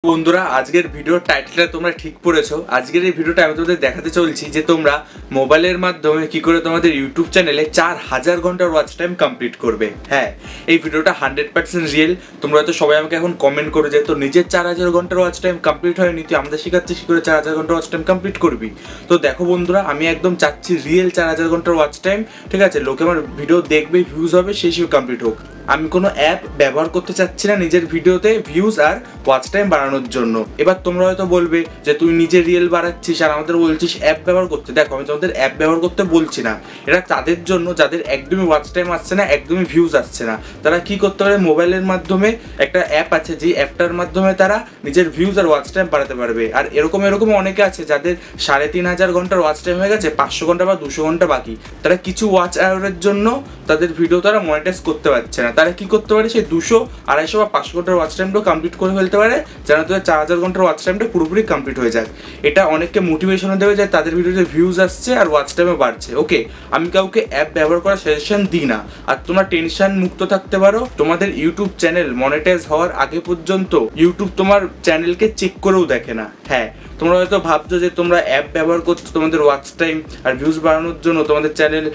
বন্ধুরা আজকের ভিডিওর টাইটেলটা তোমরা ঠিক পড়েছো। আজকের এই ভিডিওটা আমি তোমাদের দেখাতে চলছি যে তোমরা মোবাইলের মাধ্যমে কি করে তোমাদের ইউটিউব চ্যানেলে 4000 ঘন্টার ওয়াচ টাইম কমপ্লিট করবে। হ্যাঁ, এই ভিডিওটা 100% রিয়েল। তোমরা হয়তো সবাই আমাকে এখন কমেন্ট করে যে তোর নিজের 4000 ঘন্টার ওয়াচ টাইম কমপ্লিট হয়নি, তুই আমাদের শেখাচ্ছিস কি করে 4000 ঘন্টার ওয়াচ টাইম কমপ্লিট করবি। তো দেখো বন্ধুরা, আমি একদম চাচ্ছি রিয়েল 4000 ঘন্টার ওয়াচ টাইম, ঠিক আছে? লোকে আমার ভিডিও দেখবে, ভিউজ হবে, সেই হিসেবে কমপ্লিট হোক। আমি কোনো অ্যাপ ব্যবহার করতে চাচ্ছি না নিজের ভিডিওতে ভিউজ আর ওয়াচ টাইম বাড়ানোর জন্য। এবার তোমরা হয়তো বলবে যে তুই নিজে রিয়েল বাড়াচ্ছিস আর আমাদের বলছিস অ্যাপ ব্যবহার করতে। দেখো, আমি তোমাদের অ্যাপ ব্যবহার করতে বলছি না, এটা তাদের জন্য যাদের একদমই ওয়াচ টাইম আসছে না, একদমই ভিউজ আসছে না। তারা কি করতে পারে, মোবাইলের মাধ্যমে একটা অ্যাপ আছে, যে অ্যাপটার মাধ্যমে তারা নিজের ভিউজ আর ওয়াচ টাইম বাড়াতে পারবে। আর এরকম অনেকে আছে যাদের 3500 ঘন্টার ওয়াচ টাইম হয়ে গেছে, 500 ঘন্টা বা 200 ঘন্টা বাকি। তারা কিছু ওয়াচ আওয়ারের জন্য তাদের ভিডিও তারা মনিটাইজ করতে পারছে না। তারা কি করতে পারে, সেই 200, 250 বা 500 ঘন্টার ওয়াচ টাইমটাও কমপ্লিট করে ফেলতে পারে, যেন তাদের 4000 ঘন্টার ওয়াচ টাইমটা পুরোপুরি কমপ্লিট হয়ে যায়। এটা অনেককে মোটিভেশন দেবে যে তাদের ভিডিওতে ভিউজ আসছে আর ওয়াচ টাইমও বাড়ছে। ওকে, আমি কাউকে অ্যাপ ব্যবহার করার সাজেশন দিই না। আর তোমরা টেনশন মুক্ত থাকতে পারো, তোমাদের ইউটিউব চ্যানেল মনিটাইজ হওয়ার আগে পর্যন্ত ইউটিউব তোমার চ্যানেলকে চেক করেও দেখে না। হ্যাঁ, তোমরা হয়তো ভাবছো যে তোমরা অ্যাপ ব্যবহার করছো তোমাদের ওয়াচ টাইম আর ভিউজ বাড়ানোর জন্য, তোমাদের চ্যানেল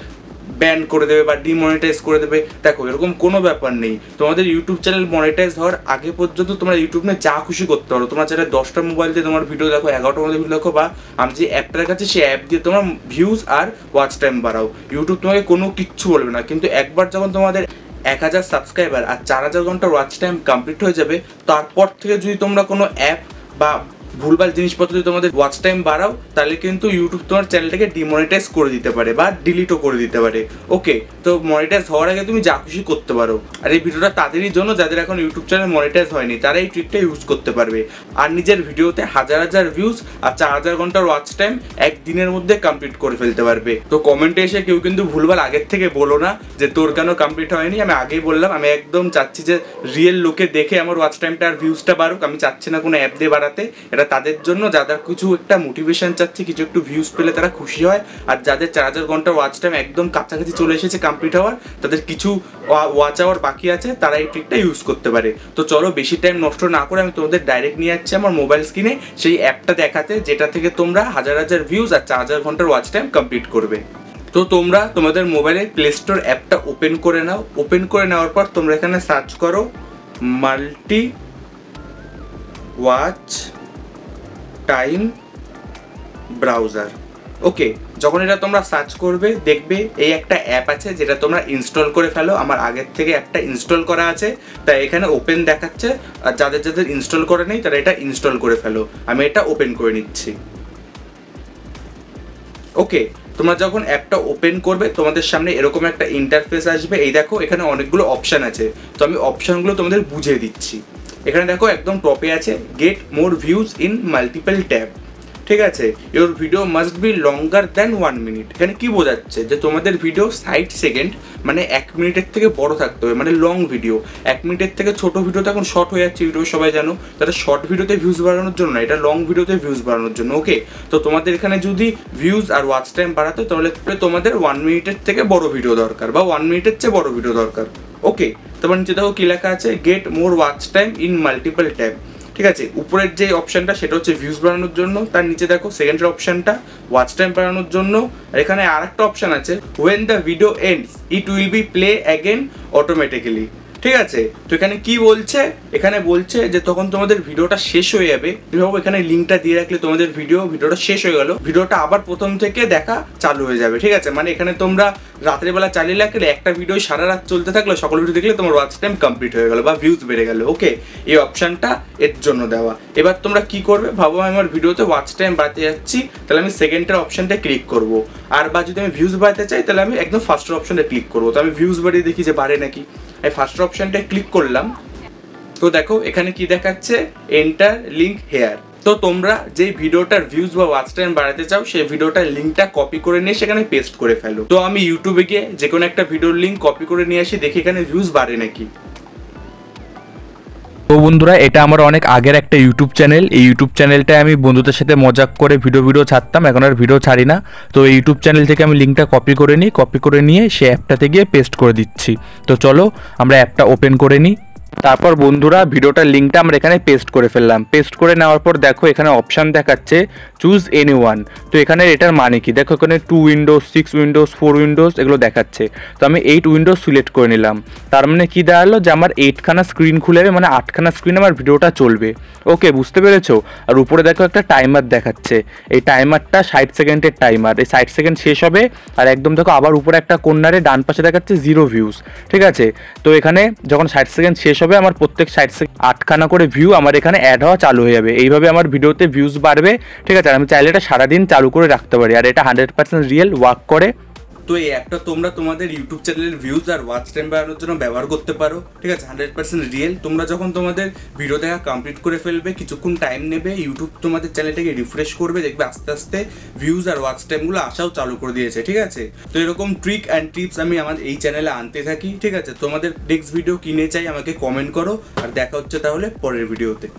ব্যান করে দেবে বা ডিমনিটাইজ করে দেবে। দেখো, এরকম কোনো ব্যাপার নেই। তোমাদের ইউটিউব চ্যানেল মনিটাইজ হওয়ার আগে পর্যন্ত তোমরা ইউটিউব নিয়ে যা খুশি করতে পারো। তোমরা চাইলে 10টা মোবাইল দিয়ে তোমার ভিডিও দেখো, 11টার মধ্যে ভিডিও দেখো, বা আমি যে অ্যাপটার কাছে সেই অ্যাপ দিয়ে তোমার ভিউজ আর ওয়াচ টাইম বাড়াও। ইউটিউব তোমাকে কোনো কিচ্ছু বলবে না। কিন্তু একবার যখন তোমাদের 1000 সাবস্ক্রাইবার আর 4000 ঘন্টার ওয়াচ টাইম কমপ্লিট হয়ে যাবে, তারপর থেকে যদি তোমরা কোনো অ্যাপ বা ভুলভাল জিনিসপত্র যদি তোমাদের ওয়াচ টাইম বাড়াও, তাহলে কিন্তু ইউটিউব তোমার চ্যানেলটাকে ডিমনিটাইজ করে দিতে পারে বা ডিলিটও করে দিতে পারে। ওকে, তো মনিটাইজ হওয়ার আগে তুমি যা খুশি করতে পারো। আর এই ভিডিওটা তাদেরই জন্য যাদের এখন ইউটিউব চ্যানেল মনিটাইজ হয়নি, তারা এই ট্রিকটা ইউজ করতে পারবে আর নিজের ভিডিওতে 1000 ভিউজ আর 4000 ঘন্টার ওয়াচ টাইম একদিনের মধ্যে কমপ্লিট করে ফেলতে পারবে। তো কমেন্টে এসে কেউ কিন্তু ভুলভাল আগের থেকে বলো না যে তোর কেন কমপ্লিট হয়নি। আমি আগেই বললাম, আমি একদম চাচ্ছি যে রিয়েল লোকে দেখে আমার ওয়াচ টাইমটা আর ভিউজটা বাড়ুক। আমি চাচ্ছি না কোনো অ্যাপ দিয়ে বাড়াতে। এটা তাদের জন্য যাদের কিছু একটা মোটিভেশন চাচ্ছে, কিছু একটু ভিউজ পেলে তারা খুশি হয়। আর যাদের 4000 ঘন্টার ওয়াচ টাইম একদম কাছাকাছি চলে এসেছে কমপ্লিট হওয়ার, তাদের কিছু ওয়াচ আওয়ার বাকি আছে, তারা এই ট্রিকটা ইউজ করতে পারে। তো চলো, বেশি টাইম নষ্ট না করে আমি তোমাদের ডাইরেক্ট নিয়ে যাচ্ছি আমার মোবাইল স্ক্রিনে সেই অ্যাপটা দেখাতে, যেটা থেকে তোমরা 1000 ভিউজ আর 4000 ঘন্টার ওয়াচ টাইম কমপ্লিট করবে। তো তোমরা তোমাদের মোবাইলে প্লে স্টোর অ্যাপটা ওপেন করে নাও। ওপেন করে নেওয়ার পর তোমরা এখানে সার্চ করো মাল্টি ওয়াচ টাইম ব্রাউজার। ওকে, যখন এটা তোমরা সার্চ করবে, দেখবে এই একটা অ্যাপ আছে যেটা তোমরা ইনস্টল করে ফেলো। আমার আগের থেকে অ্যাপটা ইনস্টল করা আছে, তাই এখানে ওপেন দেখাচ্ছে। আর যাদের যাদের ইনস্টল করে নেই তারা এটা ইনস্টল করে ফেলো। আমি এটা ওপেন করে নিচ্ছি। ওকে, তোমরা যখন অ্যাপটা ওপেন করবে, তোমাদের সামনে এরকম একটা ইন্টারফেস আসবে। এই দেখো, এখানে অনেকগুলো অপশান আছে। তো আমি অপশানগুলো তোমাদের বুঝিয়ে দিচ্ছি। এখানে দেখো, একদম টপে আছে get more views in multiple tab. ঠিক আছে, your video must be longer than 1 minute. এখানে কি বোঝাচ্ছে যে তোমাদের ভিডিও 60 সেকেন্ড মানে 1 মিনিটের থেকে বড় থাকতে হবে, মানে লং ভিডিও। 1 মিনিটের থেকে ছোট ভিডিও তো এখন শর্ট হয়ে যাচ্ছে ইউটিউবে, সবাই জানো। তাহলে শর্ট ভিডিওতে ভিউজ বাড়ানোর জন্য না, এটা লং ভিডিওতে ভিউজ বাড়ানোর জন্য। ওকে, তো তোমাদের এখানে যদি ভিউজ আর ওয়াচ টাইম বাড়াতে, তাহলে তোমাদের 1 মিনিটের থেকে বড় ভিডিও দরকার, বা 1 মিনিটের চেয়ে বড় ভিডিও দরকার। ওকে, তোমার নিচে দেখো কি লেখা আছে, get more watch time in multiple tab. ঠিক আছে, উপরের যে অপশানটা সেটা হচ্ছে ভিউজ বাড়ানোর জন্য, তার নিচে দেখো সেকেন্ডের অপশানটা ওয়াচ টাইম বাড়ানোর জন্য। আর এখানে আরেকটা অপশান আছে, when the video ends it will be play again automatically. ঠিক আছে, তো এখানে কি বলছে, এখানে বলছে যে তখন তোমাদের ভিডিওটা শেষ হয়ে যাবে, ভাবো এখানে লিঙ্কটা দিয়ে রাখলে তোমাদের ভিডিওটা শেষ হয়ে গেল, ভিডিওটা আবার প্রথম থেকে দেখা চালু হয়ে যাবে। ঠিক আছে, মানে এখানে তোমরা রাতের বেলা চালিয়ে রাখলে একটা ভিডিও সারা রাত চলতে থাকলে, সকল ভিডিও দেখলে তোমার ওয়াচ টাইম কমপ্লিট হয়ে গেল বা ভিউজ বেড়ে গেল। ওকে, এই অপশানটা এর জন্য দেওয়া। এবার তোমরা কি করবে, ভাবো আমি আমার ভিডিওতে ওয়াচ টাইম বাড়াতে যাচ্ছি, তাহলে আমি সেকেন্ডের অপশানটা ক্লিক করব। আর বা যদি আমি ভিউজ বাড়াতে চাই, তাহলে আমি একদম ফার্স্টের অপশানটা ক্লিক করবো। তো আমি ভিউজ বাড়িয়ে দেখি যে বাড়ে নাকি। এই ফার্স্ট অপশনটা ক্লিক করলাম। তো দেখো এখানে কি দেখাচ্ছে, এন্টার লিঙ্ক হেয়ার। তো তোমরা যেই ভিডিওটার ভিউজ বা ওয়াচ টাইম বাড়াতে চাও, সেই ভিডিওটার লিঙ্কটা কপি করে নিয়ে সেখানে পেস্ট করে ফেলো। তো আমি ইউটিউবে গিয়ে যে কোনো একটা ভিডিওর লিঙ্ক কপি করে নিয়ে আসি, দেখি এখানে ভিউজ বাড়ে নাকি। তো বন্ধুরা, এটা আমার অনেক আগের একটা ইউটিউব চ্যানেল। এই ইউটিউব চ্যানেলটায় আমি বন্ধুদের সাথে মজাক করে ভিডিও ছাড়তাম, এখন আর ভিডিও ছাড়ি না। তো এই ইউটিউব চ্যানেল থেকে আমি লিঙ্কটা কপি করে নিয়ে সেই অ্যাপটাতে গিয়ে পেস্ট করে দিচ্ছি। তো চলো আমরা অ্যাপটা ওপেন করে নিই। তারপর বন্ধুরা ভিডিওটার লিঙ্কটা আমরা এখানে পেস্ট করে ফেললাম। পেস্ট করে নেওয়ার পর দেখো এখানে অপশান দেখাচ্ছে চুজ এনি ওয়ান। তো এখানে এটার মানে কি দেখো, এখানে 2 উইন্ডোজ, 6 উইন্ডোজ, 4 উইন্ডোজ এগুলো দেখাচ্ছে। তো আমি 8 উইন্ডোজ সিলেক্ট করে নিলাম। তার মানে কি দাঁড়ালো যে আমার 8খানা স্ক্রিন খুলে যাবে, মানে 8খানা স্ক্রিনে আমার ভিডিওটা চলবে। ওকে, বুঝতে পেরেছো? আর উপরে দেখো একটা টাইমার দেখাচ্ছে, এই টাইমারটা 60 সেকেন্ডের টাইমার। এই 60 সেকেন্ড শেষ হবে আর একদম দেখো আবার উপরে একটা কর্নারে ডান পাশে দেখাচ্ছে 0 ভিউজ। ঠিক আছে, তো এখানে যখন 60 সেকেন্ড শেষ হবে আমার প্রত্যেক 60 সেকেন্ড 8খানা করে ভিউ আমার এখানে অ্যাড হওয়া চালু হয়ে যাবে। এইভাবে আমার ভিডিওতে ভিউজ বাড়বে। ঠিক আছে, আর আমি চাইলে এটা সারাদিন চালু করে রাখতে পারি, আর এটা 100% রিয়েল ওয়ার্ক করে। তো এই অ্যাপটা তোমরা তোমাদের ইউটিউব চ্যানেলের ভিউজ আর ওয়াচ টাইম বাড়ানোর জন্য ব্যবহার করতে পারো। ঠিক আছে, 100% রিয়েল। তোমরা যখন তোমাদের ভিডিও দেখা কমপ্লিট করে ফেলবে, কিছুক্ষণ টাইম নেবে, ইউটিউব তোমাদের চ্যানেলটাকে রিফ্রেশ করবে, দেখবে আস্তে আস্তে ভিউজ আর ওয়াচ টাইমগুলো আসাও চালু করে দিয়েছে। ঠিক আছে, তো এরকম ট্রিক অ্যান্ড টিপস আমি আমার এই চ্যানেলে আনতে থাকি। ঠিক আছে, তোমাদের নেক্সট ভিডিও কিনে চাই আমাকে কমেন্ট করো, আর দেখা হচ্ছে তাহলে পরের ভিডিওতে।